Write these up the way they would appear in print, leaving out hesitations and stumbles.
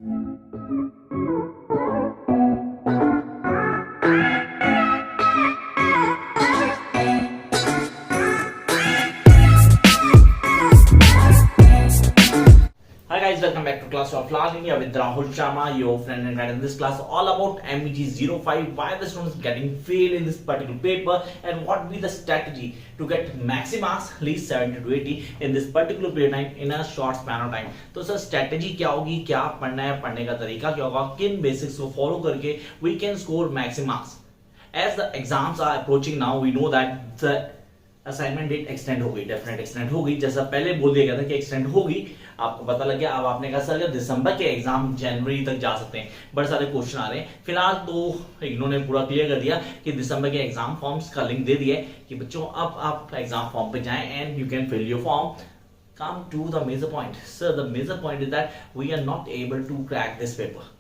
Hi guys, welcome back to class of Last India with Rahul Sharma, your friend and guide. In this class, all about MEG05, why the students getting fail in this particular paper, and what be the strategy to get maximum marks, at least 70 to 80 in this particular period time in a short span of time. तो sir strategy क्या होगी, क्या पढ़ना है, पढ़ने का तरीका क्या होगा, किन बेसिक्स को फॉलो करके we can score maximum marks. As the exams are approaching now, we know that the assignment date extend हो गई, डेफिनेट एक्सटेंड हो गई, जैसा पहले बोल दिया गया था कि एक्सटेंड होगी, आपको पता लग गया। अब आपने कहा सर दिसंबर के एग्जाम जनवरी तक जा सकते हैं, बड़े सारे क्वेश्चन आ रहे हैं। फिलहाल तो इन्होंने पूरा क्लियर कर दिया कि दिसंबर के एग्जाम फॉर्म्स का लिंक दे दिया है कि बच्चों अब आप एग्जाम फॉर्म पे जाएं and you can fill your form. Come to the major point, sir the major point is that we are not able to crack this paper.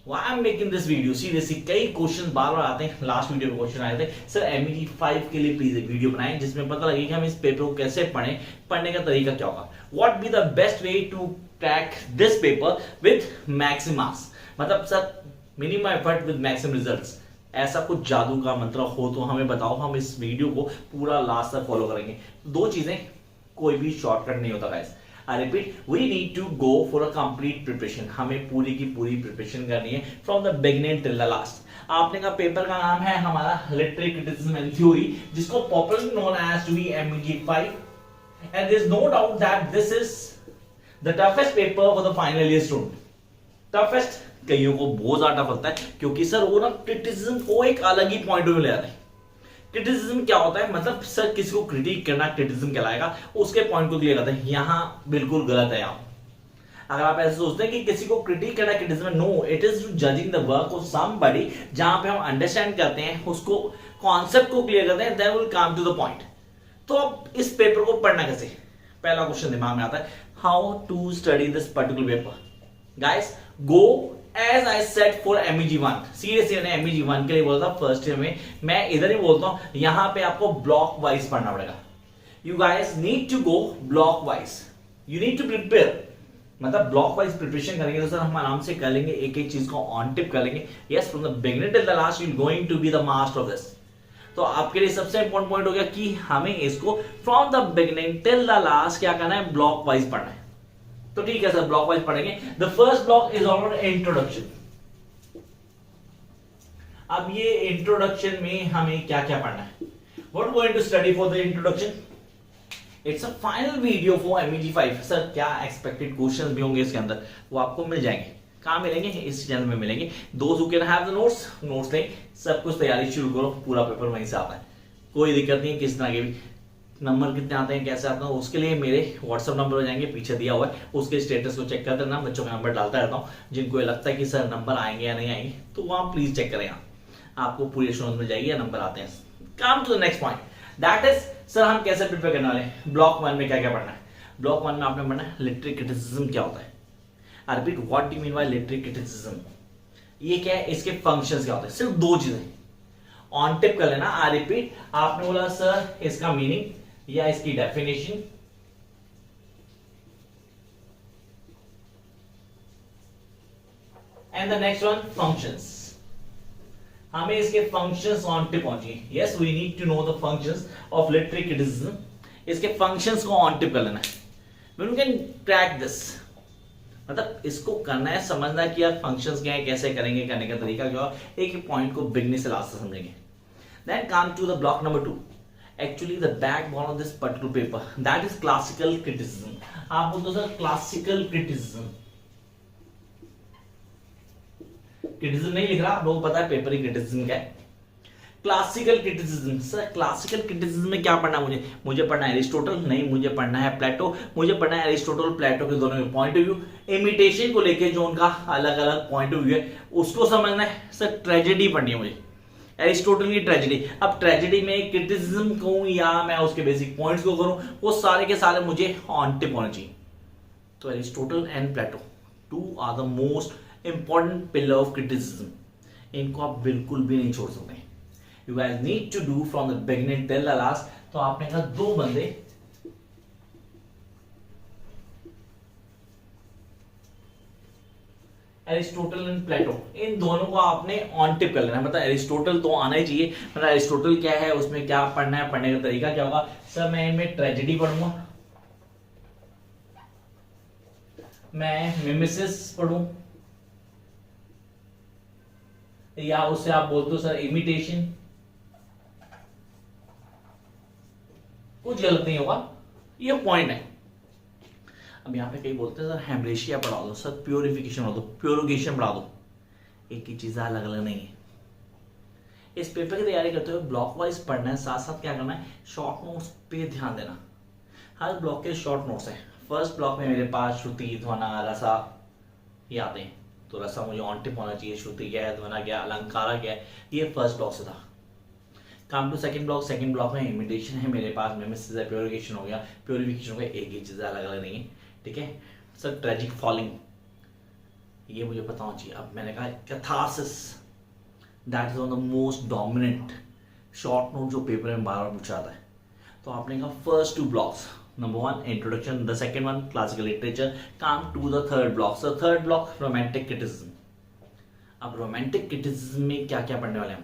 Why I'm making this video? Seriously, कई question बार बार आते हैं। Last video में question आए थे sir MEG5 के लिए प्लीज एक वीडियो बनाएं जिसमें पता लगे कि हम इस पेपर को कैसे पढ़ें, पढ़ने का तरीका क्या होगा, what be the best way to crack this paper with maximum marks. मतलब sir minimum effort with maximum results, ऐसा कुछ जादू का मंत्र हो तो हमें बताओ, हम इस वीडियो को पूरा लास्ट तक फॉलो करेंगे। दो चीजें, कोई भी शॉर्टकट नहीं होता guys. I repeat, we need to go for a complete preparation. हमें पूरी की पूरी प्रिपरेशन करनी है from the beginning till the last. आपने का पेपर का नाम है हमारा लिटरेरी क्रिटिसिज्म एंड थ्योरी, जिसको popularly known as to be MEG5, and there is no doubt that this is the toughest paper for the final year student. Toughest कईयों को बहुत ज्यादा टफ लगता है क्योंकि सर वो ना क्रिटिसिज्म को एक अलग ही पॉइंट ऑफ व्यू ले आता है। क्रिटिसिज्म क्या होता है, मतलब सर किसी को क्रिटिक करना क्रिटिसिज्म कहलाएगा, उसके पॉइंट को क्लियर करते हैं। यहाँ बिल्कुल गलत है। आप अगर आप ऐसे सोचते हैं कि किसी को क्रिटिक करना criticism, no, it is judging the work of somebody, जहां पे हम अंडरस्टैंड करते हैं उसको, कॉन्सेप्ट को क्लियर करते हैं, then will come to the point. तो अब इस पेपर को पढ़ना कैसे, पहला क्वेश्चन दिमाग में आता है, how to study this particular paper. Guys go As I said for MEG1, seriously मैंने MEG1 के लिए बोला था फर्स्ट ईयर में, मैं इधर ही बोलता हूं, यहां पे आपको ब्लॉक वाइज पढ़ना पड़ेगा। You guys need to go block wise, you need to prepare. मतलब ब्लॉक वाइज प्रिपरेशन करेंगे तो सर हम आराम से कर लेंगे, एक एक चीज को ऑन टिप कर लेंगे। Yes, from the beginning till the last you going to be the master of this. तो आपके लिए सबसे इंपॉर्टेंट पॉइंट हो गया कि हमें इसको from the beginning till the last क्या करना है, ब्लॉक वाइज पढ़ना है। तो ठीक है सर, ब्लॉक वाइज पढ़ेंगे। The first block is all introduction. अब ये इंट्रोडक्शन में हमें क्या क्या पढ़ना है, what going to study for the introduction. It's a final video for MEG5। Sir क्या एक्सपेक्टेड क्वेश्चंस भी होंगे इसके अंदर, वो आपको मिल जाएंगे। कहां मिलेंगे, इस चैनल में मिलेंगे। दोस्त who can have the notes, notes लें, सब कुछ तैयारी शुरू करो, पूरा पेपर वहीं से आता है, कोई दिक्कत नहीं है किस तरह के भी। नंबर कितने आते हैं, कैसे आते हैं, उसके लिए मेरे व्हाट्सएप नंबर हो जाएंगे, पीछे दिया हुआ है, उसके स्टेटस को चेक करते रहना। बच्चों का नंबर डालता रहता हूं, जिनको ये लगता है कि सर नंबर आएंगे या नहीं आएंगे, तो वहां प्लीज चेक करें, आपको पूरी एश्योरेंस मिल जाएगी या नंबर आते हैं। Come to the next point, that is sir हम कैसे प्रिपेयर करने वाले हैं। ब्लॉक 1 में क्या क्या पढ़ना है, ब्लॉक 1 में आपने पढ़ना है लिटरेरी क्रिटिसिज्म क्या होता है। I repeat, what do you mean by literary criticism, ये क्या है, इसके फंक्शंस क्या होते हैं। सिर्फ दो चीजें ऑन टिप कर लेना। आई रिपीट, आपने बोला सर इसका मीनिंग या इसकी definition, and the next one functions. हमें इसके फंक्शंस ऑन टिप पहुंचिए। Yes, we need to know the functions of literary criticism. इसके फंक्शंस को ऑन टिप कर लेना है। When you can crack this, मतलब इसको करना है, समझना है कि यार फंक्शंस क्या है, कैसे करेंगे, करने का तरीका क्या है, एक एक पॉइंट को बिगनिंग से लास्ट तक समझेंगे। Then come to the block number 2. Actually the backbone of this particular paper, that is classical criticism. आप बोलते हो सर क्लासिकल क्रिटिसिज्म, क्रिटिसिज्म नहीं लिख रहा, लोगों को पता है पेपर ही क्रिटिसिज्म क्या है। Classical criticism, sir classical criticism में क्या पढ़ना है मुझे पढ़ना है एरिस्टोटल, नहीं मुझे पढ़ना है प्लेटो, मुझे पढ़ना है एरिस्टोटल प्लेटो के दोनों पॉइंट ऑफ व्यू, इमिटेशन को लेके जो उनका अलग अलग पॉइंट ऑफ व्यू है उसको समझना है। सर ट्रेजेडी पढ़नी है मुझे, एरिस्टोटल की ट्रेजेडी। अब ट्रेजेडी में क्रिटिसिज्म कहूं या मैं उसके बेसिक पॉइंट्स को करूं, वो सारे के सारे मुझे ऑन टिप होने चाहिए। तो Aristotle and Plato 2 are the most important pillar of criticism, इनको आप बिल्कुल भी नहीं छोड़ सकते। You guys need to do from the beginning till the last. तो आपने कहा 2 बंदे एरिस्टोटल एंड प्लेटो, इन दोनों को आपने ऑन टिप कर लेना है। मतलब एरिस्टोटल तो आना ही चाहिए। मतलब एरिस्टोटल क्या है, उसमें क्या पढ़ना है, पढ़ने का तरीका क्या होगा। सर मैं इनमें ट्रेजेडी पढ़ूंगा, मैं मिमेसिस पढ़ूं, या उससे आप बोलते हो सर इमिटेशन, कुछ गलत नहीं होगा, ये पॉइंट है। अब यहाँ पे कई बोलते हैं सर हेमरेशिया पढ़ा दो, सर प्योरिफिकेशन पढ़ा दो, प्योरोगेशन पढ़ा दो, एक ही चीज़ अलग अलग नहीं है। इस पेपर की तैयारी करते हुए ब्लॉक वाइज पढ़ना है, साथ साथ क्या करना है, शॉर्ट नोट्स पे ध्यान देना। हर ब्लॉक के शॉर्ट नोट्स हैं। फर्स्ट ब्लॉक में मेरे पास श्रुति, ध्वना, रसा ये आते हैं, तो रसा मुझे ऑन टिप होना चाहिए, श्रुति क्या है, ध्वना क्या, अलंकारा क्या है, ये फर्स्ट ब्लॉक से था। Come to second block, second block में इमिटेशन है मेरे पास, मिमेसिस है, प्योरिफिकेशन हो गया, प्योरिफिकेशन हो गया, एक ही चीज़ अलग अलग नहीं है, ठीक है। सर ट्रेजिक फॉलिंग, ये मुझे पता होना चाहिए। अब मैंने कहा catharsis, that is one of the most dominant short note जो पेपर में बार बार पूछा जाता है। तो आपने कहा first two blocks, number one introduction, the second one classical literature, come to the third block. Sir third block romantic criticism. अब रोमांटिक क्रिटिसिज्म में क्या क्या पढ़ने वाले हम,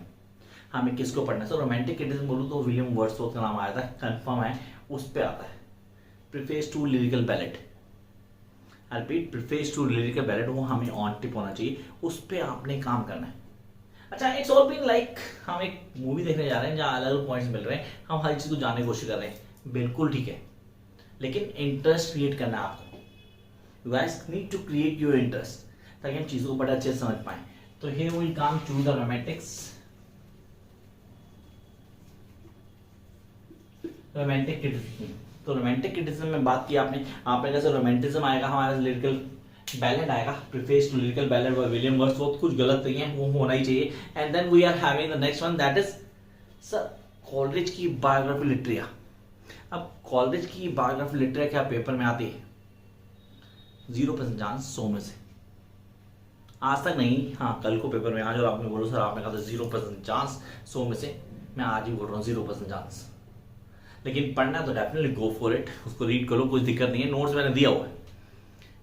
हमें किसको पढ़ना है। सर रोमांटिक क्रिटिसिज्म बोलूँ तो विलियम वर्ड्सवर्थ का नाम आया था, कंफर्म है, उस पर आता है। Preface to lyrical ballad, I repeat preface to lyrical ballad, वो हमें ऑन टिप होना चाहिए, उस पर आपने काम करना है। अच्छा इट्स ऑल बीन लाइक हम एक मूवी देखने जा रहे हैं जहाँ अलग अलग पॉइंट्स मिल रहे हैं, हम हर चीज़ को जानने की कोशिश कर रहे हैं, बिल्कुल ठीक है, लेकिन इंटरेस्ट क्रिएट करना है आपको। You guys need to create your interest ताकि हम चीज़ों को बड़ा अच्छे से समझ पाएं। तो here we will come to the romantics, romantic criticism. तो रोमांटिक क्रिटिसिज्म में बात की आपने, आपने जैसे रोमांटिज्म आएगा, हमारा लिरिकल बैलेड आएगा, preface to lyrical ballad by William Wordsworth, कुछ गलत नहीं है, वो होना ही चाहिए। And then we are having the next one, that is sir Coleridge की बायोग्राफी लिटरेचर। अब कॉलरिज की बायोग्राफी लिटरेचर क्या पेपर में आती है, 0% चांस 100 में से, आज तक नहीं, हाँ कल को पेपर में आज, और आपने बोलो सर आपने कहा था 0% चांस 100 में से, मैं आज ही बोल रहा हूँ 0% चांस। लेकिन पढ़ना तो डेफिनेटली गो फॉर इट, उसको रीड करो, कुछ दिक्कत नहीं है, नोट्स मैंने दिया हुआ है,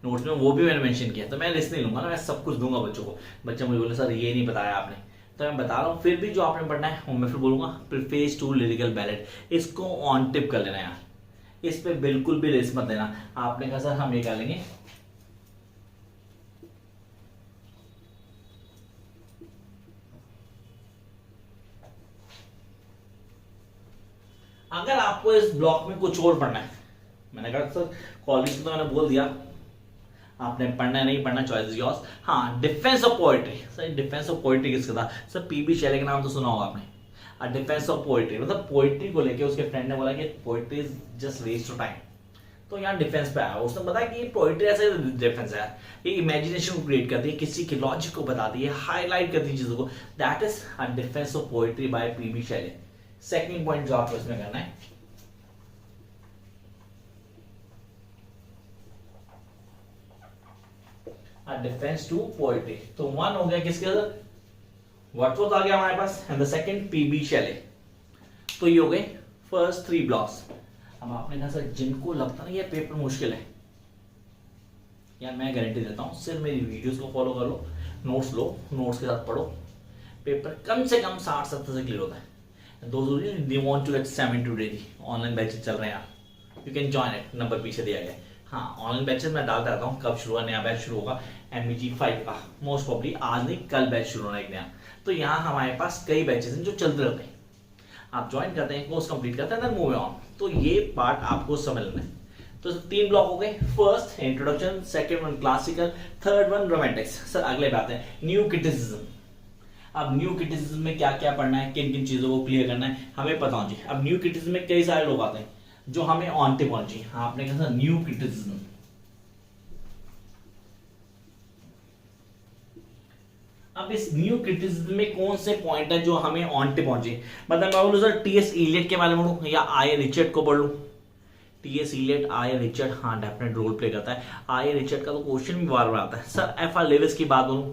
नोट्स में वो भी मैंने मेंशन किया, तो मैं रिस्क नहीं लूंगा ना, मैं सब कुछ दूंगा बच्चों को। बच्चे मुझे बोले सर ये नहीं बताया आपने, तो मैं बता रहा हूँ, फिर भी जो आपने पढ़ना है वो मैं फिर बोलूंगा प्रीफेस टू लिरिकल बैलेट, इसको ऑन टिप कर लेना यार, इस पे बिल्कुल भी रिस्क मत लेना। आपने कहा सर हम ये कर लेंगे, अगर आपको इस ब्लॉक में कुछ और पढ़ना है, मैंने कहा सर कॉलेज तो मैंने बोल दिया, आपने पढ़ना है नहीं पढ़ना चॉइस इज योर्स। हाँ defence of poetry, sir defence of poetry किसका था, सर पीबी शैले का नाम तो सुना होगा आपने। डिफेंस ऑफ पोएट्री मतलब पोएट्री को लेके उसके फ्रेंड ने बोला कि poetry is just waste of time, तो यहाँ डिफेंस पे आया, उसने बताया कि ये पोएट्री ऐसे डिफेंस है, ये इमेजिनेशन को क्रिएट करती है, किसी के लॉजिक को बताती है, हाईलाइट करती है चीजों को, that is a defence of poetry by PB Shelley. Second point जो आपको इसमें करना है, डिफेंस टू पोएट्री, तो वन हो गया किसके, वर्ड्सवर्थ आ गया हमारे पास, and the second PB Shelley. तो ये हो गए फर्स्ट 3 ब्लॉक्स। अब आपने कहा सर जिनको लगता ना ये पेपर मुश्किल है, यार मैं गारंटी देता हूँ, सिर्फ मेरी वीडियोस को फॉलो कर लो, नोट्स लो, नोट्स के साथ पढ़ो, पेपर कम से कम 60-70 से क्लियर होता है। दोस्तों they want to get 70 daily online batches चल रहे हैं यार, you can join it, number पीछे दिया गया है। हाँ ऑनलाइन बैचेस मैं डालता रहता हूँ, कब शुरू हुआ, नया बैच शुरू होगा MEG 5 का, मोस्ट प्रॉब्ली आज नहीं कल बैच शुरू होना एक नया। तो यहाँ हमारे पास कई बैचेस हैं जो चलते रहते हैं, आप ज्वाइन करते हैं, कोर्स कंप्लीट करते हैं, देन मूव ऑन। तो ये पार्ट आपको समझ लेना है। तो 3 ब्लॉक हो गए, first introduction, second one classical, third one Romantics. Sir अगले बात है न्यू क्रिटिसिज्म। अब न्यू क्रिटिसिज्म में क्या क्या पढ़ना है, किन किन चीजों को क्लियर करना है हमें पता होना चाहिए। अब न्यू क्रिटिसिज्म में कई सारे लोग आते हैं जो हमें ऑन टिप होना चाहिए। हाँ आपने कहा न्यू क्रिटिसिज्म, अब इस न्यू क्रिटिसिज्म में कौन से पॉइंट है जो हमें ऑन टिप होना चाहिए। मतलब मैं बोलूँ सर TS इलियट के बारे में पढ़ूं या I.A. रिचर्ड को पढ़ लूं। TS Eliot, I.A. रिचर्ड, हाँ डेफिनेट रोल प्ले करता है। I.A. रिचर्ड का तो क्वेश्चन भी बार बार आता है। Sir F.R. लेविस की बात बोलूं,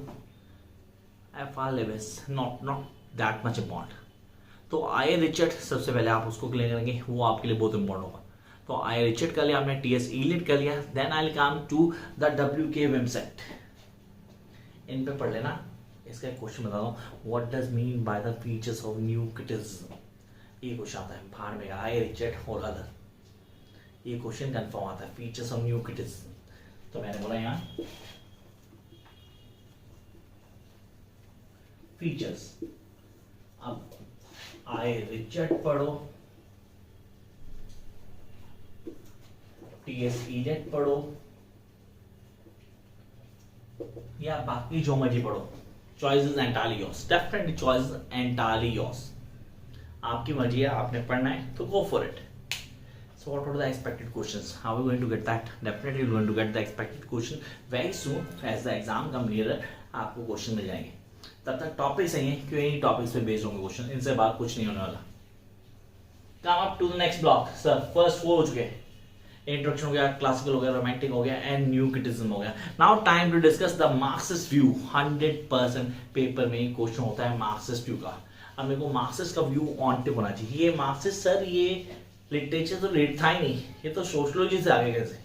F.R. Leavis not that much important. तो I.A. रिचर्ड सबसे पहले आप उसको क्लियर करेंगे, वो आपके लिए बहुत इंपॉर्टेंट होगा। तो I.A. रिचर्ड कर लिया आपने, TS इलियट कर लिया, then I will come to the W.K. Wimsatt. इन पे पढ़ लेना। इसका एक क्वेश्चन बता दो, what does mean by the features of new criticism. ये क्वेश्चन आता है भाड़ में, आई रिचर्ड और अदर, ये क्वेश्चन कंफर्म आता है, फीचर्स ऑफ न्यूक्लिटिज्म। तो मैंने बोला यहाँ फीचर्स, अब आई रिचर्ड पढ़ो, TSEZ पढ़ो, या बाकी जो मर्जी पढ़ो, choice is entirely yours, definitely choice is entirely yours, आपकी मर्जी है, आपने पढ़ना है तो go for it. So what are the expected questions? How are we going to get that? Definitely we're going to get the expected question very soon as the exam come nearer. आपको question मिल जाएंगे, तब तक topic सही है क्यों, यही topics पे based होंगे क्वेश्चन, इनसे बाहर कुछ नहीं होने वाला। Come up to the next block. Sir first वो हो चुके हैं, इंट्रोडक्शन हो गया, क्लासिकल हो गया, रोमांटिक हो गया एंड न्यू क्रिटिसिज्म हो गया। Now time to discuss the Marxist view. 100% paper में क्वेश्चन होता है मार्क्सिस्ट व्यू का। अब मेरे को मार्क्सिस्ट का व्यू ऑन टिप होना चाहिए। ये मार्क्सिस्ट सर ये लिटरेचर तो रेट था ही नहीं, ये तो सोशलोलॉजी से आगे कैसे,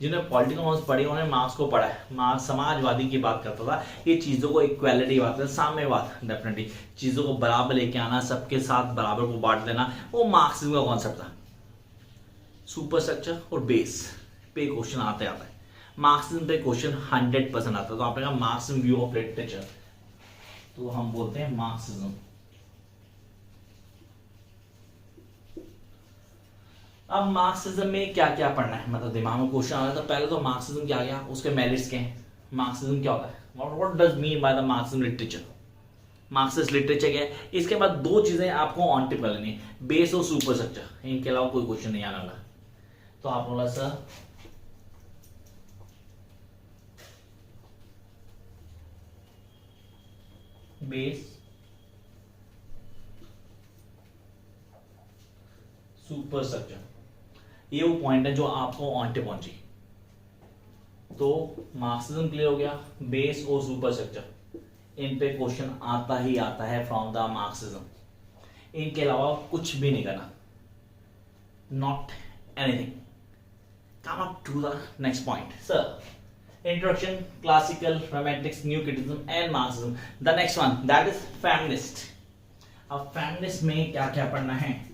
जिन्होंने पॉलिटिकल नॉलेज पढ़ी उन्होंने मार्क्स को पढ़ा है। मार्क्स समाजवादी की बात करता था, ये चीज़ों को इक्वालिटी की बात करता, साम्यवाद, डेफिनेटली चीज़ों को बराबर लेके आना, सबके साथ बराबर को बांट देना, वो मार्क्सिज्म का कॉन्सेप्ट था। सुपर स्ट्रक्चर और बेस पे क्वेश्चन आता है, मार्क्सिज्म पे क्वेश्चन 100% आता है। तो आपने कहा मार्क्सिज्म व्यू ऑफ लिटरेचर, तो हम बोलते हैं मार्क्सिज्म। अब मार्क्सिज्म में क्या क्या पढ़ना है, मतलब दिमाग में क्वेश्चन आ रहा था, पहले तो मार्क्सिज्म क्या गया, उसके मेरिट्स क्या हैं, मार्क्सिज्म क्या होता है, what does mean by the Marxism literature, Marxist literature क्या है। इसके बाद दो चीजें आपको ऑन टिप कर लेनी है, बेस और सुपर स्ट्रक्चर, इनके अलावा कोई क्वेश्चन नहीं आने वाला। तो आप बोला सर बेस सुपर स्ट्रक्चर, ये वो पॉइंट है जो आपको ऑन टिप होना चाहिए। तो मार्क्सिज्म क्लियर हो गया, बेस और सुपर स्ट्रक्चर, इन पे क्वेश्चन आता ही आता है फ्रॉम द मार्क्सिज्म, इनके अलावा कुछ भी नहीं करना, not anything. Come up to the next point sir, introduction, classical, romantics, new criticism and Marxism. The next one that is feminist. अब फेमिनिस्ट में क्या क्या पढ़ना है,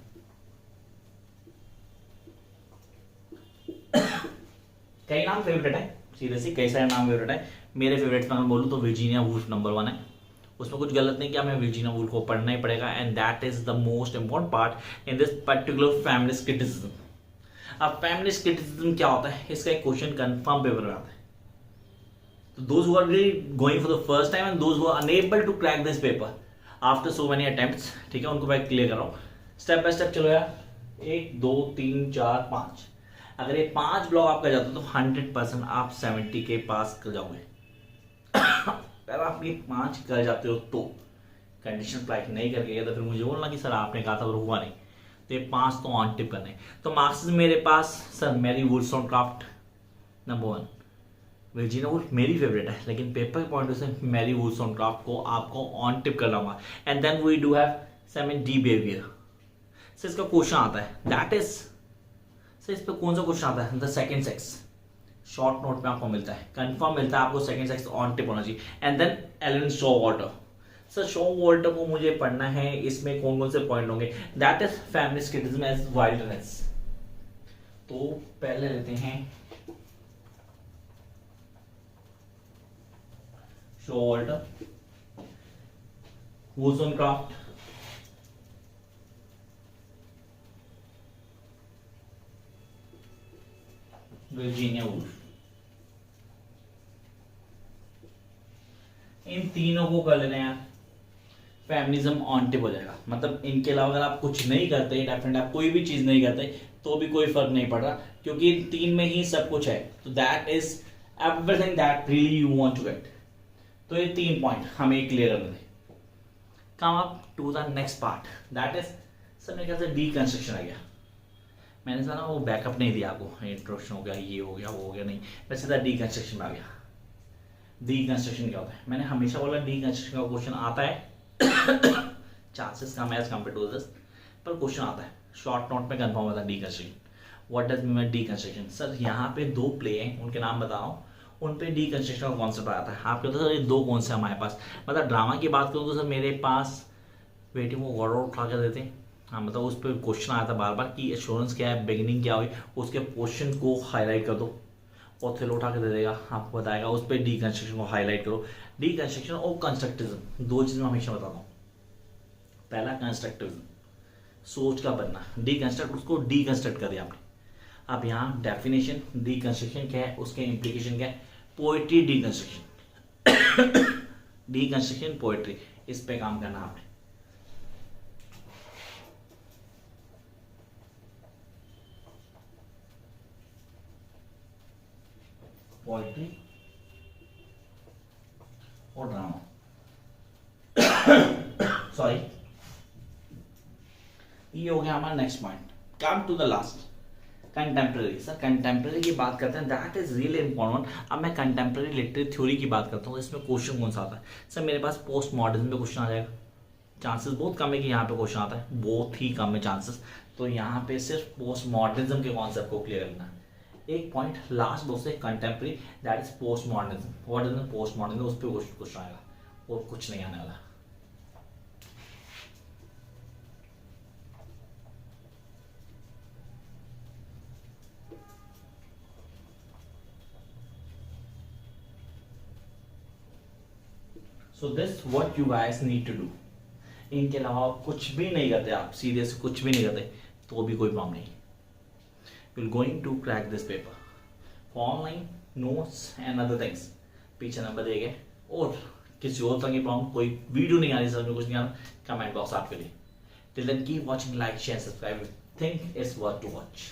कई नाम फेवरेट है, सीरियसली कई सारे नाम फेवरेट है। मेरे फेवरेट में बोलूं तो वर्जीनिया वुल्फ नंबर 1 है, उसमें कुछ गलत नहीं किया, मैं वर्जीनिया वुल्फ को पढ़ना ही पड़ेगा and that is the most important part in this particular feminist criticism. अब फेमिनिस्ट क्रिटिसिज्म क्या होता है, इसका एक क्वेश्चन कंफर्म पेपर में आता है। तो those who are going for the first time and those who are unable to crack this paper after so many attempts, ठीक है, उनको मैं क्लियर कर रहा हूँ। स्टेप बाय स्टेप चलो यार, 1 2 3 4 5, अगर ये 5 ब्लॉक आप कर जाते हो तो 100% आप 70 के पास कर जाओगे। अगर आप ये 5 कर जाते हो तो, कंडीशन अप्लाई नहीं करके गया तो फिर मुझे बोलना कि सर आपने कहा था और हुआ नहीं, तो ये 5 तो ऑन टिप करने। तो मार्क्सिज्म मेरे पास sir Mary Wollstonecraft number 1, Virginia Woolf मेरी फेवरेट है, लेकिन पेपर के पॉइंट से मैरी वुllstonecraft को आपको ऑन टिप करना होगा। And then we do have Simone de Beauvoir. Sir इसका क्वेश्चन आता है दैट इज, सर इस पे कौन सा क्वेश्चन आता है, the second sex, short note में आपको मिलता है, कंफर्म मिलता है आपको, सेकंड सेक्स ऑन टिप होना चाहिए। एंड देन एलन शॉवॉल्टर, सर शॉवॉल्टर को मुझे पढ़ना है, इसमें कौन कौन से पॉइंट होंगे, that is feminist criticism as wildness. तो पहले लेते हैं शॉवॉल्टर, वुllstonecraft, वर्जीनिया वुल्फ, इन तीनों को कर लेना यार, फेमिनिज्म ऑन टिप हो जाएगा। मतलब इनके अलावा अगर आप कुछ नहीं करते, डेफिनेटली आप कोई भी चीज नहीं करते तो भी कोई फर्क नहीं पड़ रहा, क्योंकि इन 3 में ही सब कुछ है। तो that is everything that really you want to get. तो ये 3 पॉइंट हमें क्लियर करने थे। Come up to the next part that is, sir मेरे ख्याल से डीकंस्ट्रक्शन आ गया। मैंने सुना वो बैकअप नहीं दिया आपको, इंट्रोडक्शन हो गया, ये हो गया, वो हो गया, नहीं, मैं सीधा डीकंस्ट्रक्शन में आ गया। डीकंस्ट्रक्शन क्या होता है, मैंने हमेशा बोला डीकंस्ट्रक्शन का क्वेश्चन आता है, चांसेस कम है एज कम्पेयर टू दिस, पर क्वेश्चन आता है, शॉर्ट नोट में कंफर्म होता है deconstruction. What does mean bye deconstruction, sir यहाँ पे 2 प्ले हैं, उनके नाम बता रहा हूँ, उन पे डीकंस्ट्रक्शन का कॉन्सेप्ट आता है। आप कहते हो सर ये दो कौन से हमारे पास, मतलब ड्रामा की बात करूँ तो सर मेरे पास बेटी को गौरव उठा कर देते हैं। हाँ मतलब उस पर क्वेश्चन आया था बार बार कि एश्योरेंस क्या है, बिगिनिंग क्या हुई, उसके क्वेश्चन को हाईलाइट कर दो, ओथेलो उठा के दे देगा, आपको बताएगा उस पर डीकंस्ट्रक्शन को हाईलाइट करो। डीकंस्ट्रक्शन और कंस्ट्रक्टिविज्म दो चीज़ मैं हमेशा बताता हूँ। पहला कंस्ट्रक्टिविज्म, सोच का बनना, डीकंस्ट्रक्ट, उसको डीकंस्ट्रक्ट कर दिया आपने। अब यहाँ डेफिनेशन डीकंस्ट्रक्शन क्या है, उसके इम्प्लीकेशन क्या है, पोएट्री डीकंस्ट्रक्शन, डीकंस्ट्रक्शन पोएट्री, इस पे काम करना आपने। पोएट्री और ड्रामा, सॉरी, ये हो गया हमारा next point. Come to the last, contemporary. Sir contemporary की बात करते हैं, दैट इज रियली इंपॉर्टेंट। अब मैं कंटेम्प्रेरी लिटरेरी थ्योरी की बात करता हूँ, इसमें क्वेश्चन कौन सा आता है? सर मेरे पास पोस्ट मॉडर्निज्म पे क्वेश्चन आ जाएगा, चांसेस बहुत कम है कि यहाँ पे क्वेश्चन आता है, बहुत ही कम है चांसेस। तो यहाँ पे सिर्फ पोस्ट मॉडर्निज्म के कॉन्सेप्ट को क्लियर करना है। एक पॉइंट लास्ट दोस्त है contemporary, that is post modernism. What is post modernism, उस पर क्वेश्चन आएगा और कुछ नहीं आने वाला। So this what you guys need to do. इनके अलावा कुछ भी नहीं करते आप, सीरियस कुछ भी नहीं करते तो भी कोई प्रॉब्लम नहीं। You going to crack this paper for online notes and other things, पीछे नंबर दिए गए। और किसी और तरह की प्रॉब्लम, कोई वीडियो नहीं आ रही, समझ में कुछ नहीं आ रहा, कमेंट बॉक्स आपके लिए। Till then keep watching, like share subscribe, think it's worth to watch.